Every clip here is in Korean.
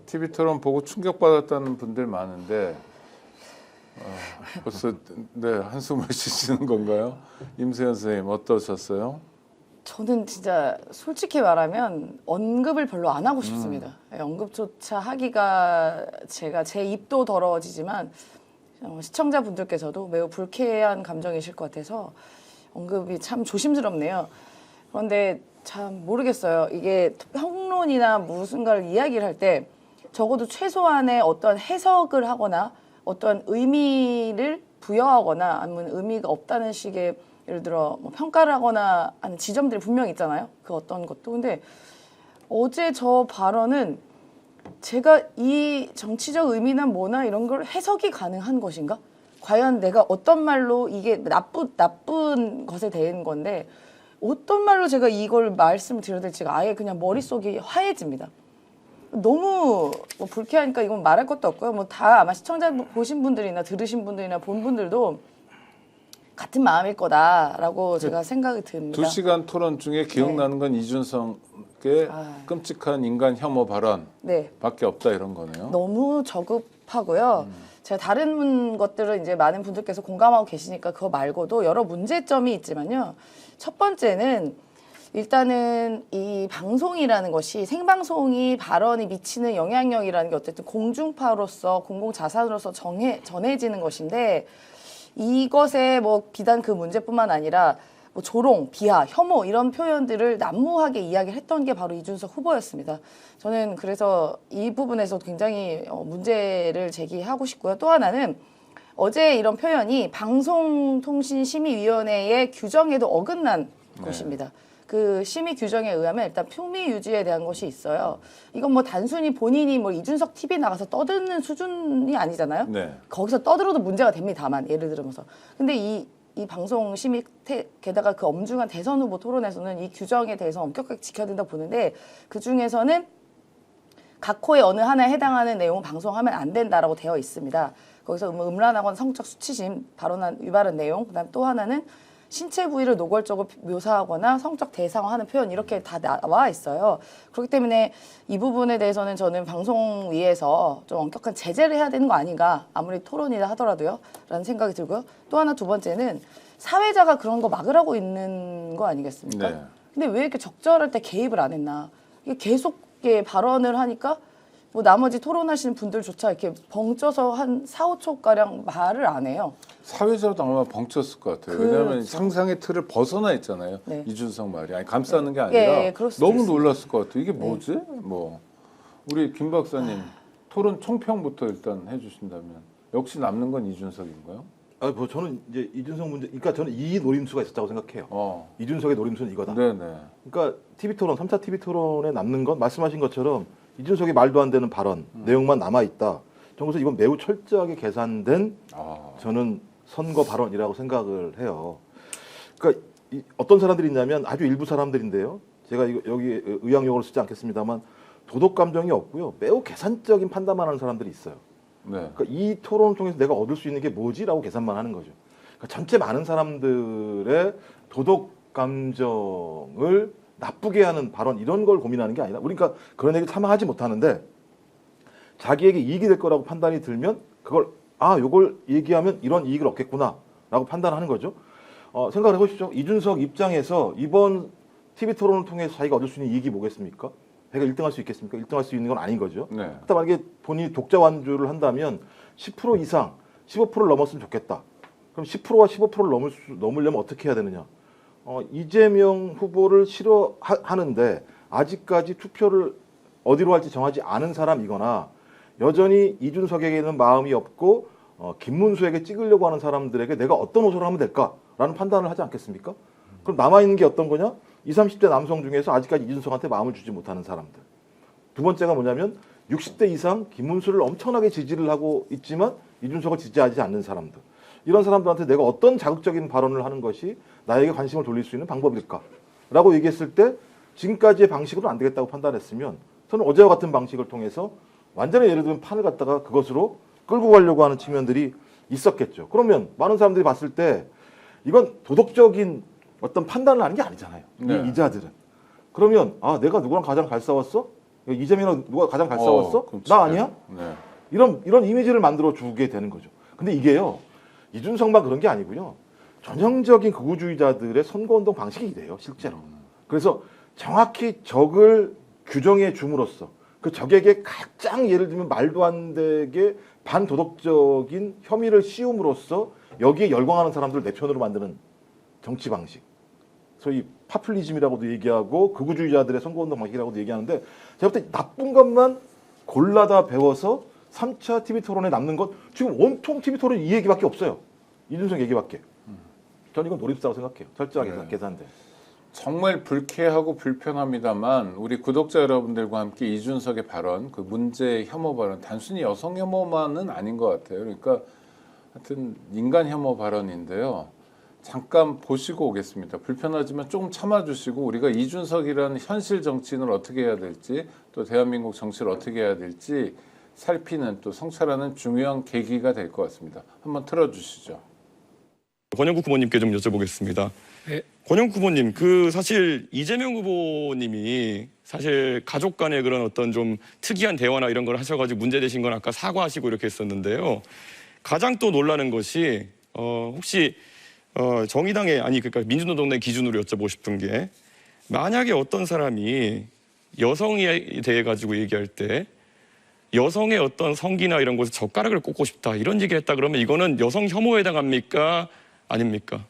TV 토론 보고 충격받았다는 분들 많은데 벌써 네, 한숨을 쉬시는 건가요? 임세현 선생님 어떠셨어요? 저는 진짜 솔직히 말하면 언급을 별로 안 하고 싶습니다. 언급조차 하기가 제 입도 더러워지지만 시청자분들께서도 매우 불쾌한 감정이실 것 같아서 언급이 참 조심스럽네요. 그런데 참 모르겠어요. 이게 평론이나 무슨가를 이야기를 할 때 적어도 최소한의 어떤 해석을 하거나 어떤 의미를 부여하거나 아니면 의미가 없다는 식의 예를 들어 뭐 평가를 하거나 하는 지점들이 분명히 있잖아요. 그 어떤 것도. 근데 어제 저 발언은 제가 이 정치적 의미나 뭐나 이런 걸 해석이 가능한 것인가? 과연 내가 어떤 말로 이게 나쁜 것에 대한 건데 어떤 말로 제가 이걸 말씀을 드려야 될지가 아예 그냥 머릿속이 하얘집니다. 너무 뭐 불쾌하니까 이건 말할 것도 없고요. 뭐 다 아마 시청자 보신 분들이나 들으신 분들이나 본 분들도 같은 마음일 거다라고 제가 생각이 듭니다. 2시간 토론 중에 기억나는 건 이준석의 끔찍한 인간 혐오 발언 밖에 없다 이런 거네요. 너무 저급하고요. 제가 다른 것들은 이제 많은 분들께서 공감하고 계시니까 그거 말고도 여러 문제점이 있지만요. 첫 번째는 일단은 이 방송이라는 것이 생방송이 발언이 미치는 영향력이라는 게 어쨌든 공중파로서 공공자산으로서 전해지는 것인데 이것에 뭐 비단 그 문제뿐만 아니라 뭐 조롱, 비하, 혐오 이런 표현들을 난무하게 이야기를 했던 게 바로 이준석 후보였습니다. 저는 그래서 이 부분에서 굉장히 문제를 제기하고 싶고요. 또 하나는 어제 이런 표현이 방송통신심의위원회의 규정에도 어긋난 것입니다. 그 심의 규정에 의하면 일단 품위 유지에 대한 것이 있어요. 이건 뭐 단순히 본인이 뭐 이준석 TV 나가서 떠드는 수준이 아니잖아요. 거기서 떠들어도 문제가 됩니다만 예를 들면서. 근데 이 방송 심의 게다가 그 엄중한 대선 후보 토론에서는 이 규정에 대해서 엄격하게 지켜야 된다고 보는데 그 중에서는 각 호의 어느 하나에 해당하는 내용은 방송하면 안 된다라고 되어 있습니다. 거기서 음란하거나 성적 수치심, 위반한 내용, 그다음 또 하나는 신체 부위를 노골적으로 묘사하거나 성적 대상화하는 표현 이렇게 다 나와 있어요. 그렇기 때문에 이 부분에 대해서는 저는 방송위에서 좀 엄격한 제재를 해야 되는 거 아닌가 아무리 토론이라 하더라도요 라는 생각이 들고요. 또 하나 두 번째는 사회자가 그런 거 막으라고 있는 거 아니겠습니까? 근데 왜 이렇게 적절할 때 개입을 안 했나. 이게 계속 발언을 하니까 뭐 나머지 토론하시는 분들조차 이렇게 벙쪄서 한 4, 5초가량 말을 안 해요. 사회자도 아마 벙쪘을 것 같아요. 왜냐하면 상상의 틀을 벗어나 있잖아요. 이준석 말이. 아니 감싸는 게 아니라 너무 놀랐을 것 같아요. 이게 뭐지? 뭐 우리 김 박사님 토론 총평부터 일단 해주신다면 역시 남는 건 이준석인가요? 뭐 저는 이제 이준석 문제, 그러니까 저는 이 노림수가 있었다고 생각해요. 이준석의 노림수는 이거다. 그러니까 TV 토론, 3차 TV 토론에 남는 건 말씀하신 것처럼 이준석이 말도 안 되는 발언, 내용만 남아 있다. 그래서 이건 매우 철저하게 계산된 저는 선거 발언이라고 생각을 해요. 그러니까 어떤 사람들이 있냐면 아주 일부 사람들인데요. 제가 여기 의학용어를 쓰지 않겠습니다만 도덕 감정이 없고요. 매우 계산적인 판단만 하는 사람들이 있어요. 그러니까 이 토론을 통해서 내가 얻을 수 있는 게 뭐지라고 계산만 하는 거죠. 그러니까 전체 많은 사람들의 도덕 감정을 나쁘게 하는 발언 이런 걸 고민하는 게 아니라 우리가 그런 얘기를 차마 하지 못하는데 자기에게 이익이 될 거라고 판단이 들면 그걸 요걸 얘기하면 이런 이익을 얻겠구나 라고 판단하는 거죠. 생각을 해보십시오. 이준석 입장에서 이번 TV 토론을 통해서 자기가 얻을 수 있는 이익이 뭐겠습니까? 자기가 1등 할 수 있겠습니까? 1등 할 수 있는 건 아닌 거죠. 그러니까 만약에 본인이 독자 완주를 한다면 10% 이상 15%를 넘었으면 좋겠다. 그럼 10%와 15%를 넘으려면 어떻게 해야 되느냐? 이재명 후보를 싫어하는데 아직까지 투표를 어디로 할지 정하지 않은 사람이거나 여전히 이준석에게는 마음이 없고 김문수에게 찍으려고 하는 사람들에게 내가 어떤 호소를 하면 될까라는 판단을 하지 않겠습니까? 그럼 남아있는 게 어떤 거냐? 20, 30대 남성 중에서 아직까지 이준석한테 마음을 주지 못하는 사람들. 두 번째가 뭐냐면 60대 이상 김문수를 엄청나게 지지를 하고 있지만 이준석을 지지하지 않는 사람들. 이런 사람들한테 내가 어떤 자극적인 발언을 하는 것이 나에게 관심을 돌릴 수 있는 방법일까? 라고 얘기했을 때 지금까지의 방식으로는 안 되겠다고 판단했으면 저는 어제와 같은 방식을 통해서 완전히 예를 들면 판을 갖다가 그것으로 끌고 가려고 하는 측면들이 있었겠죠. 그러면 많은 사람들이 봤을 때 이건 도덕적인 어떤 판단을 하는 게 아니잖아요. 이 이자들은. 그러면 내가 누구랑 가장 잘 싸웠어? 이재명이랑 누가 가장 잘 싸웠어? 나 아니야? 네. 이런 이미지를 만들어 주게 되는 거죠. 근데 이게요, 이준석만 그런 게 아니고요. 전형적인 극우주의자들의 선거운동 방식이 이래요, 실제로. 그래서 정확히 적을 규정해 줌으로써 그 적에게 가장 예를 들면 말도 안 되게 반도덕적인 혐의를 씌움으로써 여기에 열광하는 사람들을 내 편으로 만드는 정치 방식. 소위 파퓰리즘이라고도 얘기하고 극우주의자들의 선거운동 방식이라고도 얘기하는데 제가 볼 때 나쁜 것만 골라다 배워서 3차 TV 토론에 남는 것 지금 온통 TV 토론 이 얘기밖에 없어요. 이준석 얘기밖에. 저는 이건 노림수라고 생각해요. 철저하게 계산돼. 정말 불쾌하고 불편합니다만 우리 구독자 여러분들과 함께 이준석의 발언, 그 문제 혐오 발언, 단순히 여성 혐오만은 아닌 것 같아요. 그러니까 하여튼 인간 혐오 발언인데요. 잠깐 보시고 오겠습니다. 불편하지만 조금 참아주시고 우리가 이준석이라는 현실 정치인을 어떻게 해야 될지 또 대한민국 정치를 어떻게 해야 될지 살피는 또 성찰하는 중요한 계기가 될 것 같습니다. 한번 틀어주시죠. 권영국 후보님께 좀 여쭤보겠습니다. 네. 권영국 후보님, 그 사실 이재명 후보님이 사실 가족 간의 그런 어떤 좀 특이한 대화나 이런 걸 하셔가지고 문제되신 건 아까 사과하시고 이렇게 했었는데요. 가장 또 놀라는 것이 혹시 정의당의 그러니까 민주노동당 기준으로 여쭤보고 싶은 게 만약에 어떤 사람이 여성에 대해 가지고 얘기할 때 여성의 어떤 성기나 이런 곳에 젓가락을 꽂고 싶다 이런 얘기를 했다 그러면 이거는 여성 혐오에 해당합니까? 아닙니까?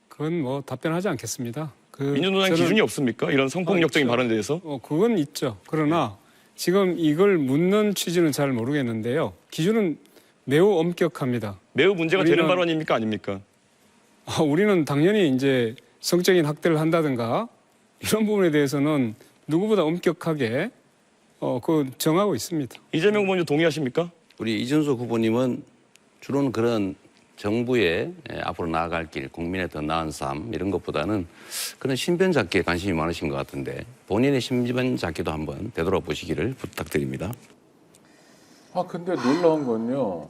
그건 뭐 답변하지 않겠습니다. 민주노당 기준이 없습니까? 이런 성폭력적인 발언에 대해서? 그건 있죠. 그러나 지금 이걸 묻는 취지는 잘 모르겠는데요. 기준은 매우 엄격합니다. 매우 문제가 되는 발언입니까? 아닙니까? 우리는 당연히 이제 성적인 학대를 한다든가 이런 부분에 대해서는 누구보다 엄격하게 정하고 있습니다. 이재명 후보님 동의하십니까? 우리 이준석 후보님은 주로는 그런 정부의 앞으로 나아갈 길, 국민의 더 나은 삶 이런 것보다는 그런 신변 잡기에 관심이 많으신 것 같은데 본인의 신변 잡기도 한번 되돌아보시기를 부탁드립니다. 근데 놀라운 건요.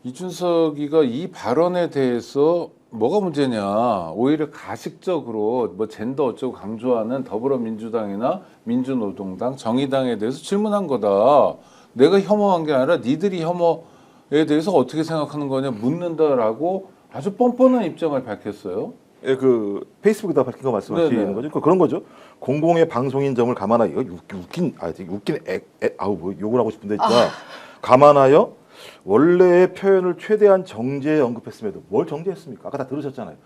이준석이가 이 발언에 대해서 뭐가 문제냐. 오히려 가식적으로 뭐 젠더 어쩌고 강조하는 더불어민주당이나 민주노동당, 정의당에 대해서 질문한 거다. 내가 혐오한 게 아니라 니들이 혐오에 대해서 어떻게 생각하는 거냐 묻는다라고 아주 뻔뻔한 입장을 밝혔어요. 예, 그 페이스북에다 밝힌 거 말씀하시는 거죠? 그런 거죠. 공공의 방송인 점을 감안하여 욕을 하고 싶은데 진짜 감안하여 원래의 표현을 최대한 정제에 언급했음에도 뭘 정제했습니까? 아까 다 들으셨잖아요.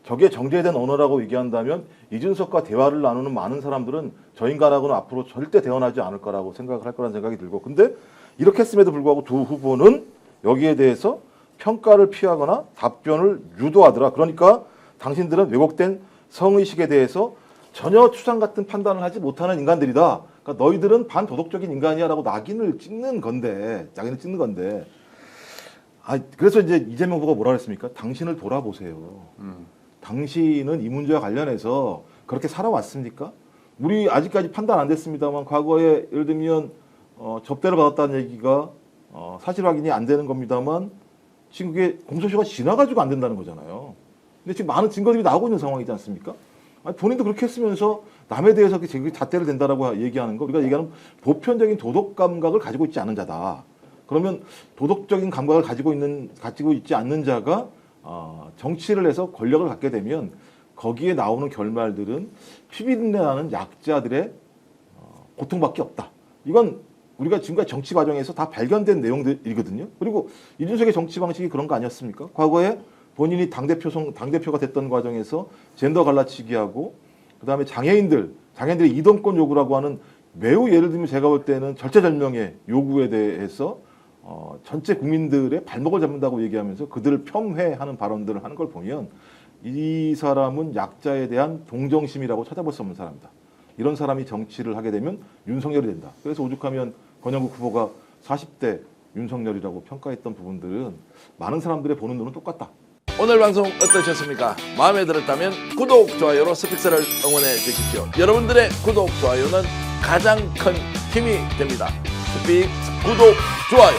저게 정제된 언어라고 얘기한다면 이준석과 대화를 나누는 많은 사람들은 저 인간하고는 앞으로 절대 대화하지 않을 거라고 생각을 할 거라는 생각이 들고 근데 이렇게 했음에도 불구하고 두 후보는 여기에 대해서 평가를 피하거나 답변을 유도하더라. 그러니까 당신들은 왜곡된 성의식에 대해서 전혀 추상 같은 판단을 하지 못하는 인간들이다. 그러니까 너희들은 반도덕적인 인간이야라고 낙인을 찍는 건데, 그래서 이제 이재명 후보가 뭐라 그랬습니까? 당신을 돌아보세요. 당신은 이 문제와 관련해서 그렇게 살아왔습니까? 우리 아직까지 판단 안 됐습니다만 과거에 예를 들면 접대를 받았다는 얘기가 사실 확인이 안 되는 겁니다만 지금 그게 공소시효가 지나가지고 안 된다는 거잖아요. 근데 지금 많은 증거들이 나오고 있는 상황이지 않습니까? 본인도 그렇게 했으면서 남에 대해서 잣대를 댄다라고 얘기하는 거 우리가 얘기하는 보편적인 도덕 감각을 가지고 있지 않은 자다. 그러면 도덕적인 감각을 가지고 있지 않는 자가 정치를 해서 권력을 갖게 되면 거기에 나오는 결말들은 피비린내나는 약자들의 고통밖에 없다. 이건 우리가 지금까지 정치 과정에서 다 발견된 내용들이거든요. 그리고 이준석의 정치 방식이 그런 거 아니었습니까? 과거에 본인이 당대표가 됐던 과정에서 젠더 갈라치기하고 그다음에 장애인들의 이동권 요구라고 하는 매우 예를 들면 제가 볼 때는 절체절명의 요구에 대해서 전체 국민들의 발목을 잡는다고 얘기하면서 그들을 폄훼하는 발언들을 하는 걸 보면 이 사람은 약자에 대한 동정심이라고 찾아볼 수 없는 사람이다. 이런 사람이 정치를 하게 되면 윤석열이 된다. 그래서 오죽하면 권영국 후보가 40대 윤석열이라고 평가했던 부분들은 많은 사람들의 보는 눈은 똑같다. 오늘 방송 어떠셨습니까? 마음에 들었다면 구독, 좋아요로 스픽스를 응원해 주십시오. 여러분들의 구독, 좋아요는 가장 큰 힘이 됩니다. 스픽스 구독, 좋아요.